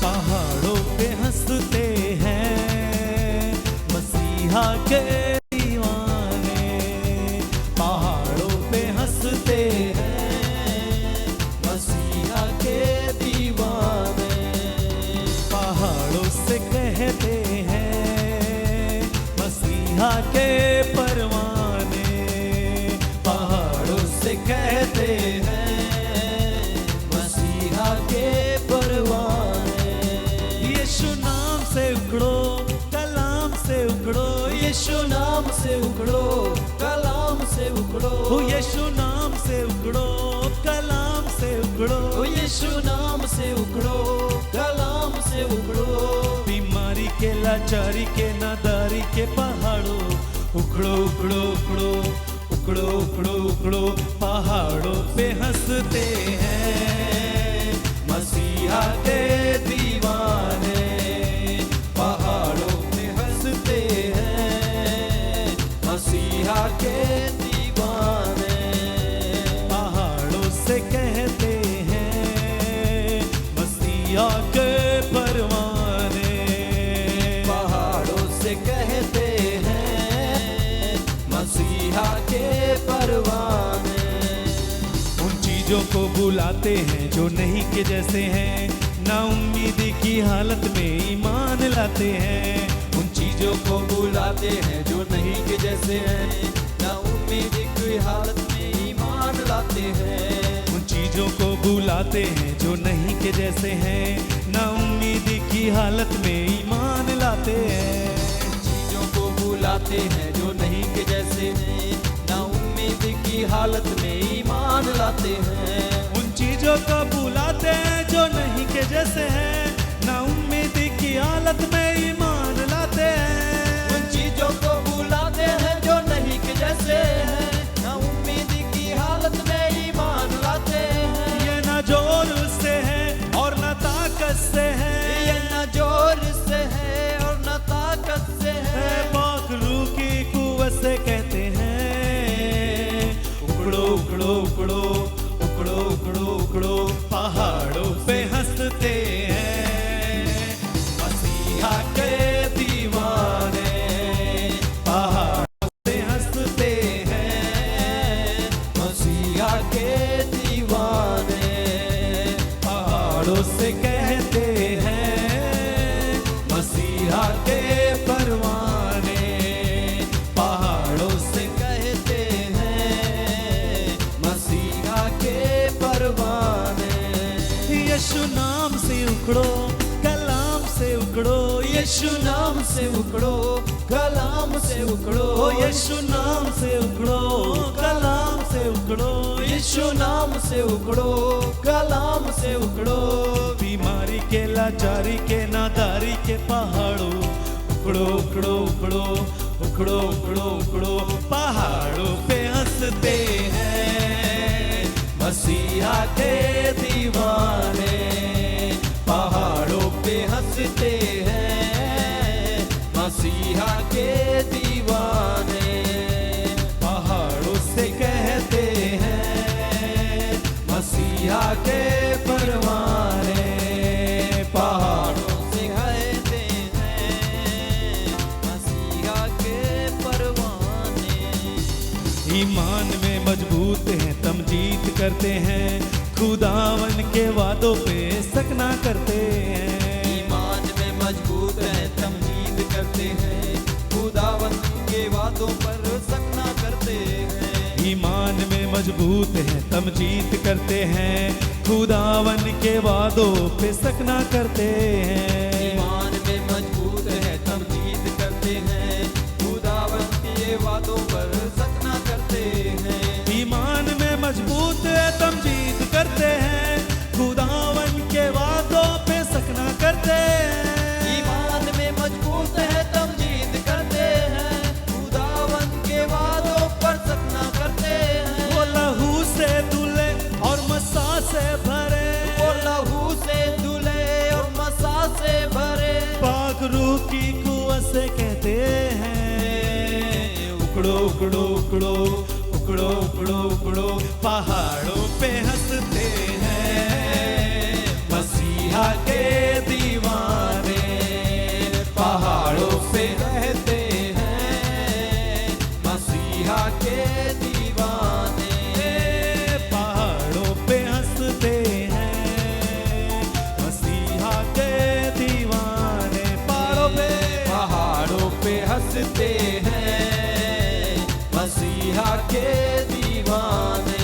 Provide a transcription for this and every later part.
पहाड़ों पे हंसते हैं मसीहा के दीवाने, पहाड़ों पे हंसते हैं मसीहा के दीवाने, पहाड़ों से कहते हैं मसीहा के परवाने, पहाड़ों से कहते हैं मसीहा के परवाने। यीशु नाम से उखड़ो, कलाम से उखड़ो, यीशु नाम से उखड़ो, कलाम से उखड़ो, यीशु नाम से उखड़ो, कलाम से उखड़ो, यीशु नाम से उखड़ो, कलाम से उखड़ो। बीमारी के, लाचारी के, नादारी के पहाड़ों उखड़ो उखड़ो उखड़ो उखड़ो उखड़ो उखड़ो, पहाड़ों पे हंसते हैं मसीहा के दीवाने, पहाड़ों पे हंसते हैं मसीहा के दीवाने, पहाड़ों से कहते हैं मसीहा के परवाने, पहाड़ों से कहते हैं मसीहा के परवाने। उन चीजों को बुलाते हैं जो नहीं के जैसे हैं, ना उम्मीदी की हालत में ईमान लाते हैं। उन चीजों को बुलाते हैं जो नहीं के जैसे हैं, ना उम्मीदी की हालत में ईमान लाते हैं। उन चीजों को बुलाते हैं जो नहीं के जैसे हैं, ना उम्मीदी की हालत में ईमान लाते हैं। चीजों को बुलाते हैं जो नहीं के जैसे हैं, ना उम्मीद की हालत में ईमान लाते हैं। उन चीजों को बुलाते हैं जो नहीं के जैसे हैं, ना उम्मीद की हालत में ईमान लाते हैं। उन चीजों को बुलाते हैं जो नहीं के जैसे हैं, ना उम्मीद की हालत में ईमान लाते हैं। ये ना जोर से है और ना ताकत से है, ये ना जोर से है और ना ताकत से है, पाक रूह की कुव्वत से कहते हैं उखड़ो उखड़ो उखड़ो उखड़ो उखड़ो उखड़ो, पहाड़ों पे हंसते हैं मसीहा के दीवाने, पहाड़ों पे हंसते हैं मसीहा के दीवाने, पहाड़ों से कहते हैं मसीहा के परवाने, पहाड़ों से कहते हैं मसीहा के परवाने। यीशु नाम से उखड़ो, कलाम से उखड़ो, यीशु नाम से उखड़ो, कलाम से उखड़ो, यीशु नाम से उखड़ो, कलाम से उखड़ो, यीशु नाम से उखड़ो, कलाम से उखड़ो। बीमारी के, लाचारी के, नादारी के पहाड़ों उखड़ो उखड़ो उखड़ो उखड़ो उखड़ो उखड़ो, पहाड़ों पे हंसते हैं मसीहा के दीवाने, पहाड़ों पे हंसते हैं मसीहा के दीवाने, पहाड़ों से कहते हैं मसीहा के परवाने, पहाड़ों से कहते हैं मसीहा के परवाने। ईमान में मजबूत हैं तमजीद करते हैं, खुदावन के वादों पे शक ना करते हैं। ईमान में मजबूत हैं तमजीद करते हैं, खुदावन के वादों पर शक ना करते हैं। ईमान में मजबूत हैं तमजीद करते हैं, खुदावन के वादों पे शक ना करते हैं। ईमान में मजबूत है तमजीद करते हैं, खुदावन के वादों पर शक ना करते हैं। ईमान में मजबूत है तमजीद करते हैं, खुदावन के वादों पे शक ना करते हैं। ईमान में मजबूत है तमजीद करते हैं, खुदावन के वादों पर शक ना करते हैं। वो लहू से धुले और मसा से भरे, वो लहू से धुले और मसा से भरे, पाक रूह की कुव्वत से कहते हैं उखड़ो उखड़ो उखड़ो उखड़ो उखड़ो उखड़ो, पहाड़ों पे हंसते हैं मसीहा के दीवाने, हंसते हैं मसीहा के दीवाने।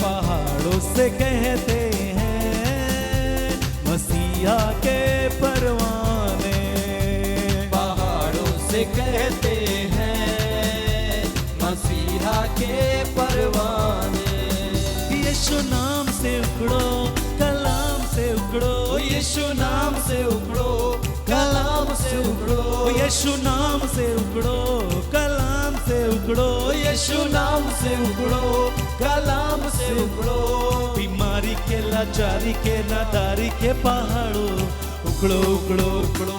पहाड़ों से कहते हैं मसीहा के परवाने। पहाड़ों से कहते हैं मसीहा के परवाने। यीशु नाम से उखड़ो, कलाम से उखड़ो, यीशु नाम से उखड़ो, कलाम से उखड़ो, यीशु नाम से उखड़ो, कलाम से उखड़ो, यीशु नाम से उखड़ो, कलाम से उखड़ो। बीमारी के, लाचारी के, नादारी के पहाड़ों उखड़ो उखड़ो उखड़ो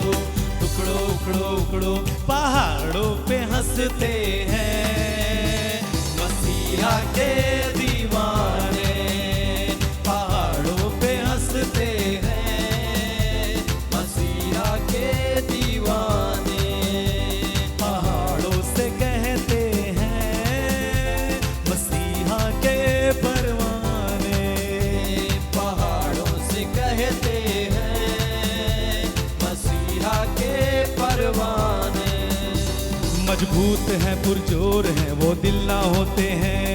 उखड़ो उखड़ो उखड़ो। पहाड़ों पे हंसते हैं मसीहा के दीवाने। पहाड़ों पे हंसते हैं मसीहा के दीवाने। पहाड़ों से कहते हैं मसीहा के परवाने। पहाड़ों से कहते हैं मसीहा के परवाने। मजबूत है पुरजोर है वो दिल ना होते हैं,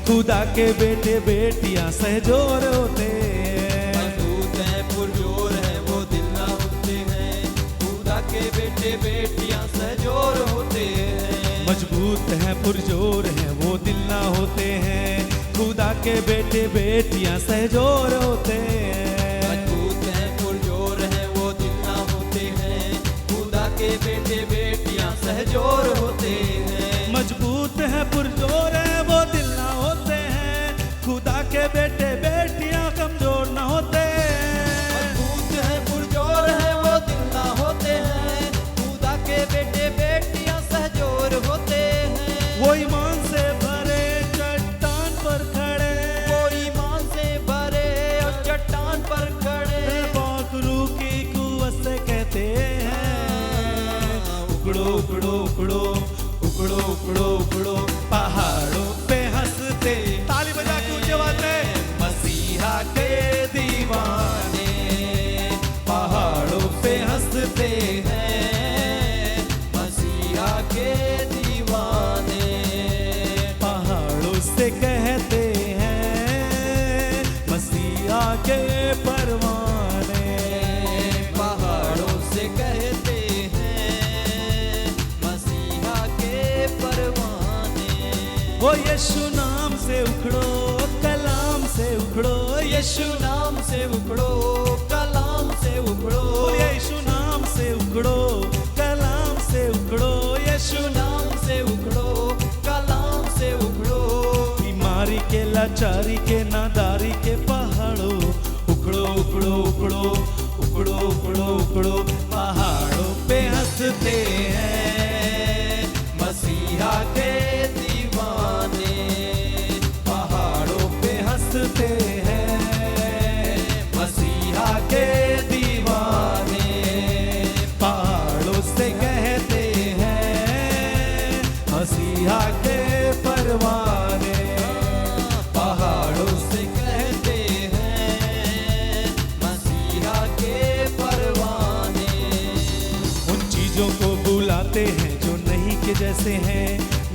खुदा के बेटे बेटियां सहजोर होते हैं। मजबूत है पुरजोर है वो दिल ना होते हैं, खुदा के बेटे बेटियां सहजोर होते हैं। मजबूत है पुरजोर है वो दिल ना होते हैं, खुदा के बेटे बेटियां सहजोर होते हैं। मजबूत है पुरजोर है वो दिल ना होते हैं, खुदा के बेटे बेटियां सहजोर होते हैं। मजबूत है पुरजोर है वो दिल ना होते हैं, खुदा के बेटे बेटियां कमजोर ना होते। मजबूत है पुरजोर है वो दिल ना होते हैं, खुदा के बेटे बेटियां सहजोर होते हैं। वो ईमान से भरे चट्टान पर खड़े, वो ईमान से भरे और चट्टान पर खड़े पाखरू की कुव्वत से कहते हैं उखड़ो उखड़ो उखड़ो उखड़ो उखड़ो उखड़ो। पहाड़ों पे हंसते, ताली बजा के ऊंची आवाज में, मसीहा के दीवाने। पहाड़ों पे हंसते हैं मसीहा के दीवाने। पहाड़ों से कहते हैं मसीहा के परवाने। पहाड़ों से कहते हैं मसीहा के परवाने। वो यीशु नाम से उखड़ो, कलाम से उखड़ो, यीशु नाम से उखड़ो, कलाम से उखड़ो, यीशु नाम से उखड़ो, कलाम से उखड़ो, यीशु नाम से उखड़ो, कलाम से उखड़ो। बीमारी के, लाचारी के, नादारी के पहाड़ों उखड़ो उखड़ो उखड़ो उखड़ो उखड़ो उखड़ो। पहाड़ों पे हंसते हैं मसीहा के दीवाने। पहाड़ों पे हंसते हैं मसीहा के दीवाने। पहाड़ों से कहते हैं मसीहा के परवाने। पहाड़ों से कहते हैं मसीहा के परवाने। उन चीजों को बुलाते हैं जो नहीं के जैसे हैं,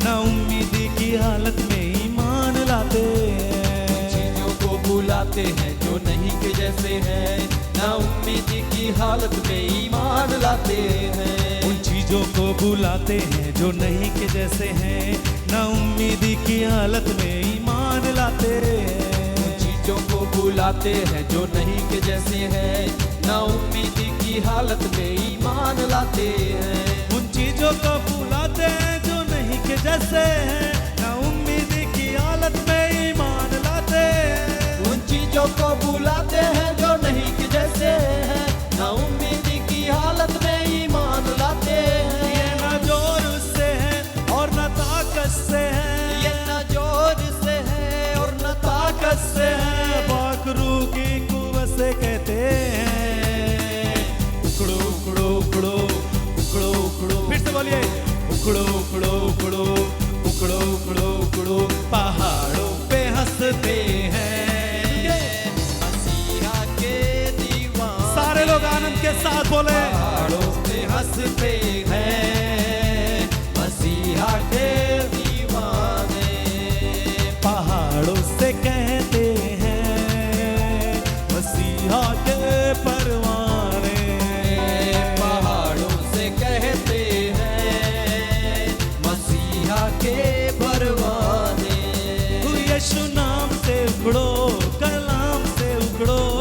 ना उम्मीदी की हालत में ईमान लाते हैं। उन चीजों को बुलाते हैं जो नहीं के जैसे हैं, ना उम्मीदी की हालत में ईमान लाते हैं। उन चीजों को बुलाते हैं जो नहीं के जैसे हैं, ना उम्मीदी की हालत में ईमान लाते हैं। उन चीजों को बुलाते हैं जो नहीं के जैसे हैं, ना उम्मीदी की हालत में ईमान लाते हैं। उन चीजों को बुलाते हैं जो नहीं के जैसे हैं, ना उम्मीदी की हालत में ईमान लाते हैं। उन चीजों को बुलाते हैं जो नहीं के जैसे हैं, ना उम्मीदी की हालत में ईमान लाते हैं। ये ना जोर से है और ना ताकत से है, ये ना जोर से है और ना ताकत से है, पाखरू की कुव्वत से कहते हैं उखड़ो उखड़ो उखड़ो उखड़ो उखड़ो। फिर से बोलिए उखड़ो उखड़ो उखड़ो उखड़ो उखड़ो उखड़ो। पहाड़ों पे हंसते हैं मसीहा के दीवाने। सारे लोग आनंद के साथ बोले पहाड़ों पे हंसते हैं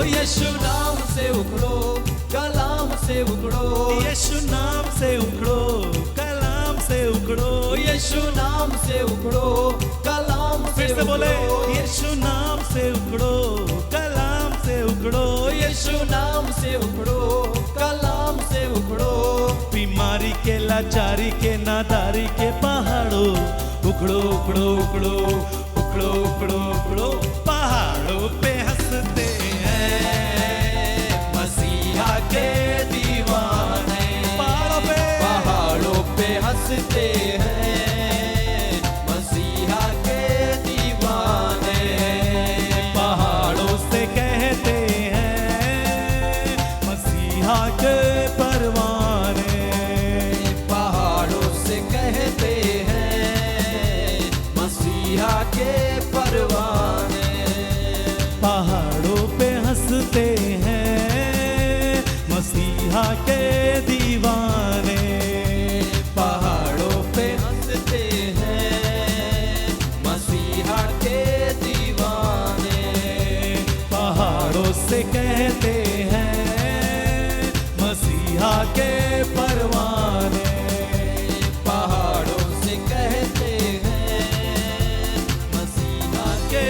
यीशु नाम से उखड़ो, कलाम से उखड़ो, यीशु नाम से उखड़ो, कलाम से उखड़ो, यीशु नाम से उखड़ो, कलाम से फिर से बोले, यीशु नाम से उखड़ो, कलाम से उखड़ो, यीशु नाम से उखड़ो, कलाम से उखड़ो। बीमारी के, लाचारी के, नादारी के पहाड़ों उखड़ो उखड़ो उखड़ो उखड़ो उखड़ो उखड़ो। पहाड़ों पे हंसते हैं मसीहा के दीवाने, पहाड़ों पे हंसते हैं मसीहा के दीवाने। पहाड़ों से कहते हैं मसीहा के परवाने, पहाड़ों से कहते हैं मसीहा के परवाने। पहाड़ों पे हंसते हैं मसीहा के दीवाने, पहाड़ों पे हंसते हैं मसीहा के दीवाने। पहाड़ों से कहते हैं मसीहा के परवाने, पहाड़ों से कहते हैं मसीहा के